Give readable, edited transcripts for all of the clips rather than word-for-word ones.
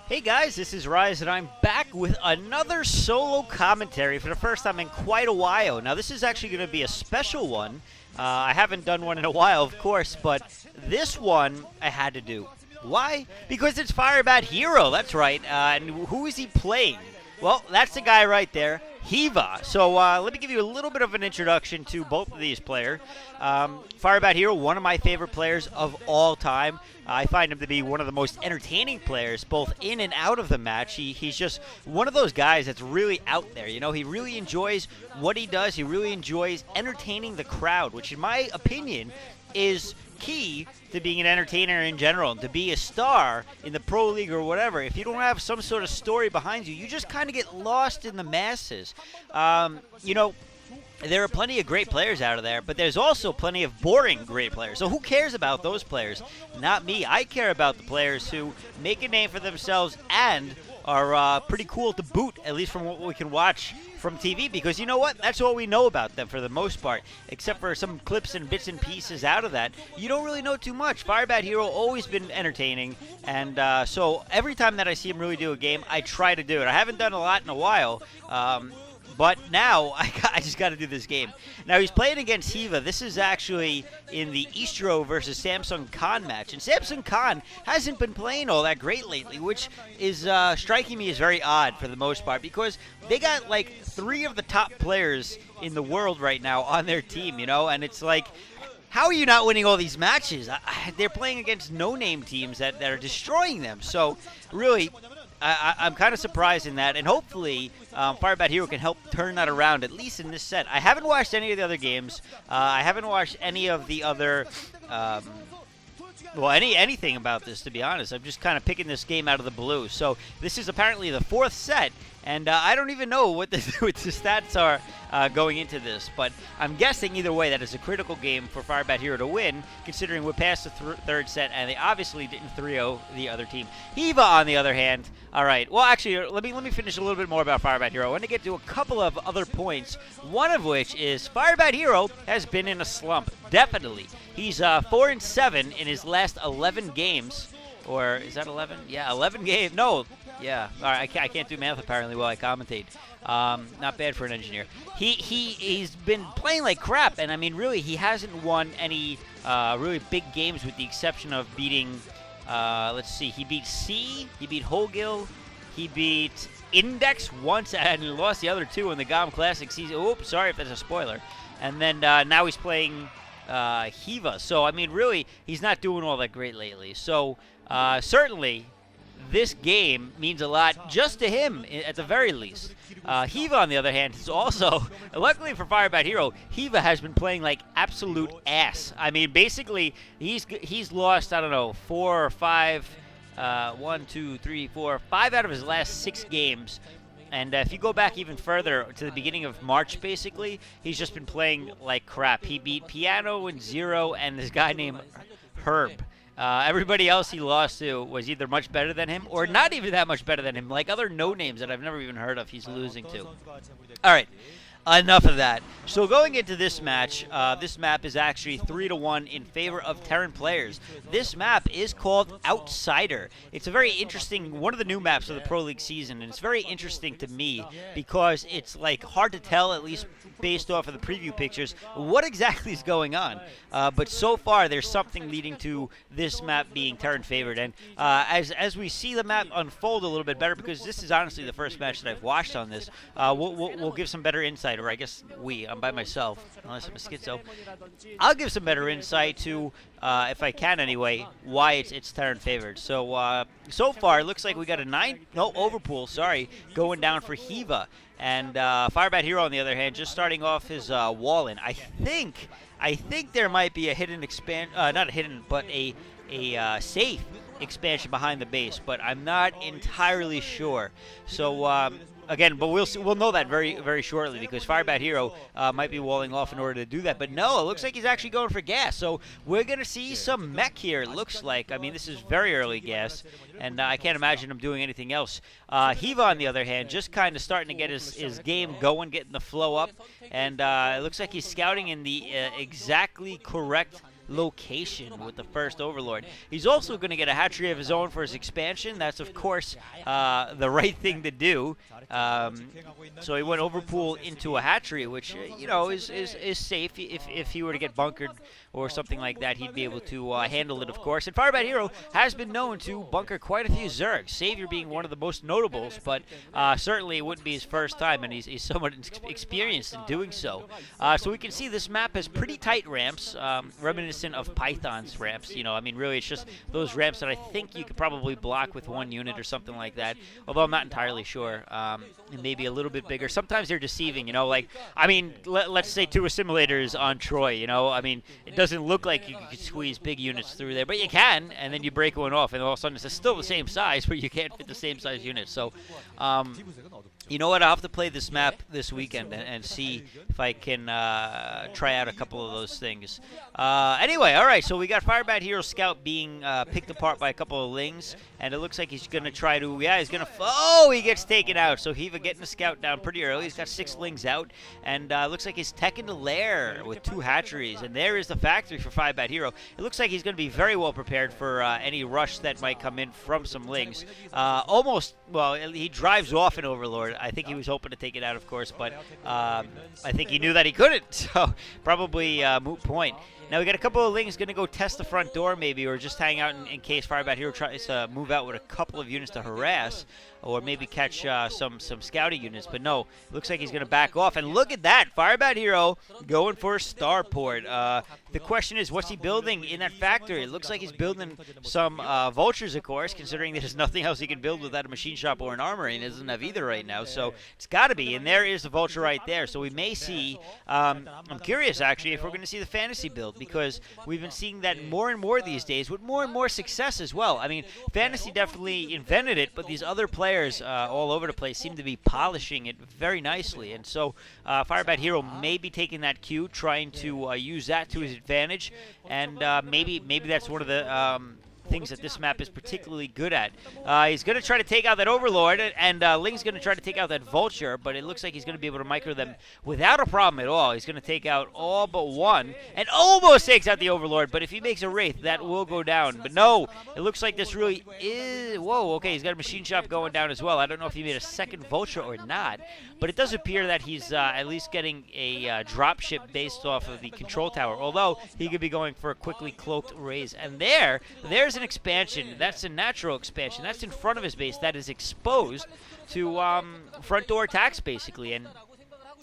Hey guys, this is Rise, and I'm back with another solo commentary for the first time in quite a while. Now, this is actually going to be a special one. I haven't done one in a while, of course, but this one I had to do. Why? Because it's FireBatHero, that's right. And who is he playing? Well, that's the guy right there, Hyvaa. So let me give you a little bit of an introduction to both of these players. FireBatHero, one of my favorite players of all time. I find him to be one of the most entertaining players, both in and out of the match. He's just one of those guys that's really out there. You know, he really enjoys what he does. He really enjoys entertaining the crowd, which in my opinion is key to being an entertainer in general, and to be a star in the pro league or whatever. If you don't have some sort of story behind you, you just kind of get lost in the masses. You know, there are plenty of great players out of there, but there's also plenty of boring great players. So who cares about those players? Not me. I care about the players who make a name for themselves and are pretty cool to boot, at least from what we can watch from TV, because you know what? That's all we know about them for the most part, except for some clips and bits and pieces out of that. You don't really know too much. FireBatHero always been entertaining, and so every time that I see him really do a game, I try to do it. I haven't done a lot in a while, but now I just got to do this game. Now he's playing against Hyvaa. This is actually in the Estro versus Samsung Khan match. And Samsung Khan hasn't been playing all that great lately, which is striking me as very odd for the most part, because they got like 3 of the top players in the world right now on their team, you know? And it's like, how are you not winning all these matches? They're playing against no-name teams that are destroying them. So really, I'm kind of surprised in that, and hopefully FireBatHero can help turn that around, at least in this set. I haven't watched any of the other games. I haven't watched any of the other, anything about this, to be honest. I'm just kind of picking this game out of the blue. So this is apparently the 4th set, and I don't even know what the stats are going into this. But I'm guessing either way that it's a critical game for FireBatHero to win, considering we're past the 3rd set, and they obviously didn't 3-0 the other team. Hyvaa, on the other hand, all right. Well, actually, let me finish a little bit more about FireBatHero. I want to get to a couple of other points, one of which is FireBatHero has been in a slump, definitely. He's 4-7 in his last 11 games. Or is that 11? Yeah, 11 games. No. Yeah. All right. I can't do math apparently while I commentate. Not bad for an engineer. He's been playing like crap, and I mean, really, he hasn't won any really big games with the exception of beating. Let's see. He beat C. He beat Holgil. He beat Index once, and he lost the other 2 in the GOM Classic season. Oops, sorry if that's a spoiler. And then now he's playing Hyvaa. So I mean, really, he's not doing all that great lately. So certainly, this game means a lot just to him, at the very least. Hyvaa, on the other hand, is also, luckily for FireBatHero, Hyvaa has been playing like absolute ass. I mean, basically, he's lost, I don't know, 4 or 5, 1, 2, 3, 4, 5 out of his last 6 games. And if you go back even further to the beginning of March, basically, he's just been playing like crap. He beat Piano and Zero and this guy named Herb. Everybody else he lost to was either much better than him or not even that much better than him, like other no-names that I've never even heard of he's losing to. All right, enough of that. So going into this match, this map is actually 3-1 in favor of Terran players. This map is called Outsider. It's a very interesting, one of the new maps of the Pro League season, and it's very interesting to me because it's like hard to tell, at least based off of the preview pictures, what exactly is going on. But so far, there's something leading to this map being Terran favored. And as we see the map unfold a little bit better, because this is honestly the first match that I've watched on this, we'll give some better insight, or I guess I'm by myself, unless I'm a schizo. I'll give some better insight to, if I can anyway, why it's Terran favored. So so far, it looks like we got a overpool, going down for Hyvaa. And FireBatHero, on the other hand, just starting off his wall-in. I think there might be a hidden not a hidden, but a safe expansion behind the base, but I'm not entirely sure. So again, but we'll know that very, very shortly, because FireBatHero might be walling off in order to do that. But no, it looks like he's actually going for gas. So we're going to see some mech here, it looks like. I mean, this is very early gas, and I can't imagine him doing anything else. Hyvaa, on the other hand, just kind of starting to get his game going, getting the flow up. And it looks like he's scouting in the exactly correct location with the first Overlord. He's also going to get a hatchery of his own for his expansion. That's, of course, the right thing to do. So he went Overpool into a hatchery, which, you know, is safe. If he were to get bunkered or something like that, he'd be able to handle it, of course. And FireBatHero has been known to bunker quite a few Zergs, Savior being one of the most notables, but certainly it wouldn't be his first time, and he's somewhat experienced in doing so. So we can see this map has pretty tight ramps, reminiscent of Python's ramps. You know, I mean, really, it's just those ramps that I think you could probably block with one unit or something like that, although I'm not entirely sure. And maybe a little bit bigger. Sometimes they're deceiving, you know, like, I mean, let's say 2 assimilators on Troy, you know, I mean, it doesn't look like you could squeeze big units through there, but you can, and then you break one off, and all of a sudden it's still the same size, but you can't fit the same size unit. So, you know what, I'll have to play this map this weekend and see if I can try out a couple of those things. Anyway, all right, so we got FireBatHero Scout being picked apart by a couple of Lings, and it looks like he's going to try to, yeah, he's going to, oh, he gets taken out. So Hyvaa getting the Scout down pretty early. He's got 6 Lings out, and looks like he's tech into lair with 2 hatcheries, and there is the factory for FireBatHero. It looks like he's going to be very well prepared for any rush that might come in from some Lings. Almost, well, he drives off an Overlord. I think he was hoping to take it out, of course, but I think he knew that he couldn't, so probably moot point. Now we got a couple of Lings going to go test the front door maybe, or just hang out in case FireBatHero tries to move out with a couple of units to harass, or maybe catch some scouting units. But no, it looks like he's going to back off. And look at that, FireBatHero going for a starport. The question is, what's he building in that factory? It looks like he's building some vultures, of course, considering there's nothing else he can build without a machine shop or an armory, and he doesn't have either right now. So it's got to be, and there is the vulture right there. So we may see, I'm curious actually, if we're going to see the fantasy build, because we've been seeing that more and more these days with more and more success as well. I mean, fantasy definitely invented it, but these other players all over the place seem to be polishing it very nicely. And so FireBatHero may be taking that cue, trying to use that to his advantage, and maybe that's one of the things that this map is particularly good at. He's going to try to take out that Overlord, and Ling's going to try to take out that Vulture, but it looks like he's going to be able to micro them without a problem at all. He's going to take out all but one, and almost takes out the Overlord, but if he makes a Wraith, that will go down. But no, it looks like this really is... Whoa, okay, he's got a machine shop going down as well. I don't know if he made a second Vulture or not, but it does appear that he's at least getting a dropship based off of the control tower, although he could be going for a quickly cloaked raise. And there's an expansion. That's a natural expansion. That's in front of his base. That is exposed to front door attacks, basically. And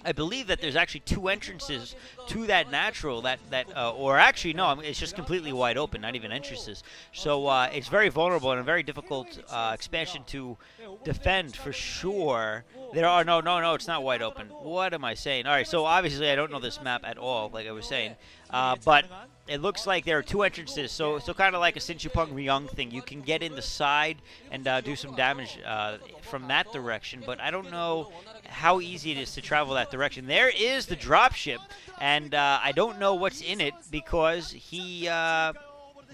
I believe that there's actually 2 entrances to that natural, or actually, no, it's just completely wide open, not even entrances. So it's very vulnerable and a very difficult expansion to defend for sure. There are, no, it's not wide open. What am I saying? All right, so obviously I don't know this map at all, like I was saying. But it looks like there are 2 entrances, so kind of like a Sinchupung Young thing. You can get in the side and do some damage from that direction, but I don't know how easy it is to travel that direction. There is the dropship, and I don't know what's in it because he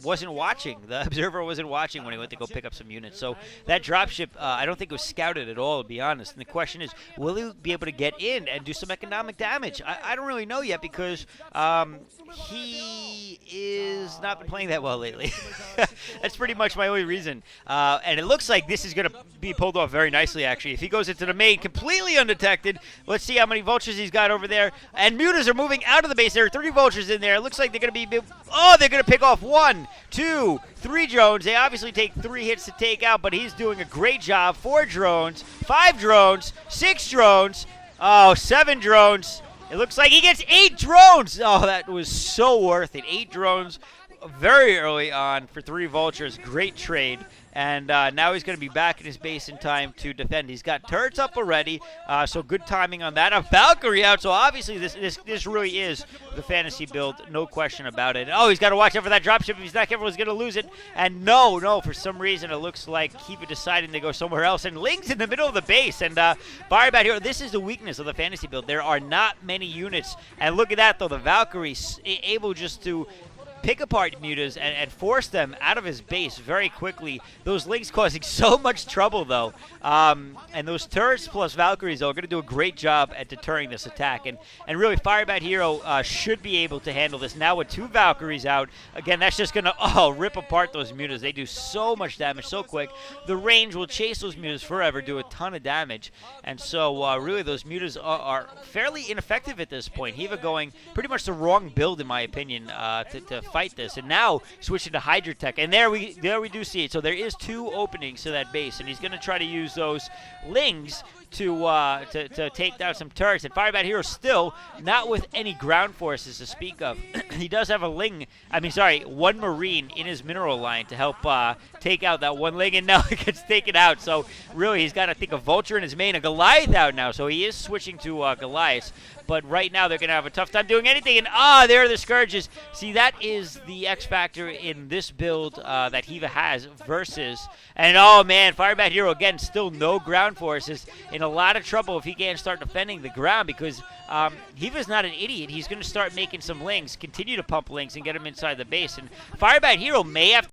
wasn't watching. The observer wasn't watching when he went to go pick up some units. So that dropship, I don't think it was scouted at all, to be honest. And the question is, will he be able to get in and do some economic damage? I don't really know yet because he is not been playing that well lately. That's pretty much my only reason. And it looks like this is going to be pulled off very nicely, actually. If he goes into the main completely undetected, let's see how many vultures he's got over there. And mutas are moving out of the base. There are 3 vultures in there. It looks like they're going to be... Oh, they're going to pick off 1, 2, 3 drones. They obviously take 3 hits to take out, but he's doing a great job. 4 drones, 5 drones, 6 drones, 7 drones. It looks like he gets 8 drones. Oh, that was so worth it. 8 drones very early on for 3 vultures. Great trade. And now he's going to be back in his base in time to defend. He's got turrets up already, so good timing on that. A Valkyrie out, so obviously this really is the fantasy build, no question about it. Oh, he's got to watch out for that dropship. If he's not careful, he's going to lose it. And no, for some reason it looks like Hyvaa deciding to go somewhere else. And Ling's in the middle of the base. And FireBatHero, this is the weakness of the fantasy build. There are not many units. And look at that, though. The Valkyrie able just to pick apart mutas and force them out of his base very quickly. Those Lings causing so much trouble, though. And those turrets plus Valkyries are going to do a great job at deterring this attack. And really, FireBatHero should be able to handle this. Now with 2 Valkyries out, again, that's just going to rip apart those mutas. They do so much damage so quick. The range will chase those mutas forever, do a ton of damage. And so, really, those mutas are fairly ineffective at this point. Hyvaa going pretty much the wrong build, in my opinion, to fight this. And now switching to Hydra Tech. And there we do see it. So there is 2 openings to that base, and he's going to try to use those Lings to take down some turrets. And FireBatHero still not with any ground forces to speak of. He does have one Marine in his mineral line to help take out that one Ling, and now it gets taken out. So really, he's got, I think, a Vulture in his main, a Goliath out now. So he is switching to Goliath. But right now, they're going to have a tough time doing anything. And, there are the Scourges. See, that is the X factor in this build that Hyvaa has versus... And, oh, man, FireBatHero, again, still no ground forces. In a lot of trouble if he can't start defending the ground, because Hyvaa's not an idiot. He's going to start making some Lings, continue to pump Lings, and get him inside the base. And FireBatHero may have